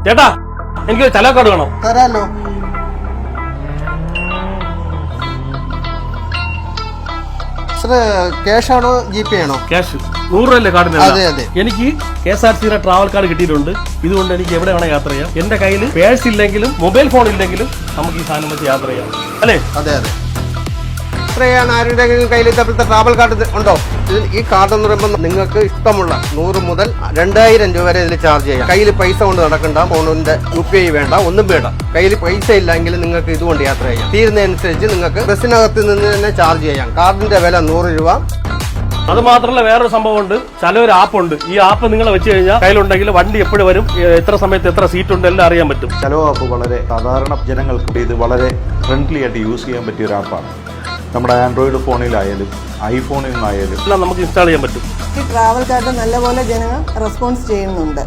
ചേട്ടാ എനിക്ക് ചലോ കാർഡ് വേണം. തരാലോ. ക്യാഷ് ആണോ GP ആണോ? ക്യാഷ് 100 രൂപയല്ലേ കാർഡിന്? അതെ അതെ. എനിക്ക് KSRTC ട്രാവൽ കാർഡ് കിട്ടിയിട്ടുണ്ട്. ഇതുകൊണ്ട് എനിക്ക് എവിടെ വേണം യാത്ര ചെയ്യാം. എന്റെ കയ്യിൽ പേഴ്സ് ഇല്ലെങ്കിലും മൊബൈൽ ഫോൺ ഇല്ലെങ്കിലും നമുക്ക് ഈ സാധനം വെച്ച് യാത്ര ചെയ്യാം അല്ലേ? അതെ അതെ. എത്രയാണ് ആരുടെയെങ്കിലും കയ്യിൽ ഇതേപോലത്തെ ട്രാവൽ കാർഡ് ഉണ്ടോ? ഈ കാർഡ് എന്ന് പറയുമ്പോൾ നിങ്ങൾക്ക് ഇഷ്ടമുള്ള 100 മുതൽ 2000 രൂപ വരെ ഇതിൽ ചാർജ് ചെയ്യാം. കയ്യിൽ പൈസ കൊണ്ട് നടക്കണ്ട, ഫോണിന്റെ UPI വേണ്ട, ഒന്നും വേണ്ട. കയ്യിൽ പൈസ ഇല്ലെങ്കിൽ നിങ്ങൾക്ക് ഇതുകൊണ്ട് യാത്ര ചെയ്യാം. തീരുന്നതനുസരിച്ച് നിങ്ങൾക്ക് ബസ്സിനകത്ത് നിന്ന് തന്നെ ചാർജ് ചെയ്യാം. കാർഡിന്റെ വില 100 രൂപ. അത് മാത്രമല്ല വേറൊരു സംഭവം ഉണ്ട്. ചിലൊരു ആപ്പ് ഉണ്ട്. ഈ ആപ്പ് നിങ്ങൾ വെച്ച് കഴിഞ്ഞാൽ കയ്യിലുണ്ടെങ്കിൽ വണ്ടി എപ്പോഴും വരും, എത്ര സമയത്ത് എത്ര സീറ്റ് ഉണ്ട് എല്ലാം അറിയാൻ പറ്റും. ചലോ ആപ്പ് വളരെ സാധാരണ ജനങ്ങൾക്ക് ഇത് വളരെ ഫ്രണ്ട്ലി ആയിട്ട് യൂസ് ചെയ്യാൻ പറ്റിയ ഒരു ആപ്പാണ്. നമ്മുടെ ആൻഡ്രോയിഡ് ഫോണിലായാലും ഐഫോണിൽ നിന്നായാലും എല്ലാം നമുക്ക് ഇൻസ്റ്റാൾ ചെയ്യാൻ പറ്റും. ഈ ട്രാവൽ കാർഡ് നല്ലപോലെ ജനങ്ങൾ റെസ്പോൺസ് ചെയ്യുന്നുണ്ട്.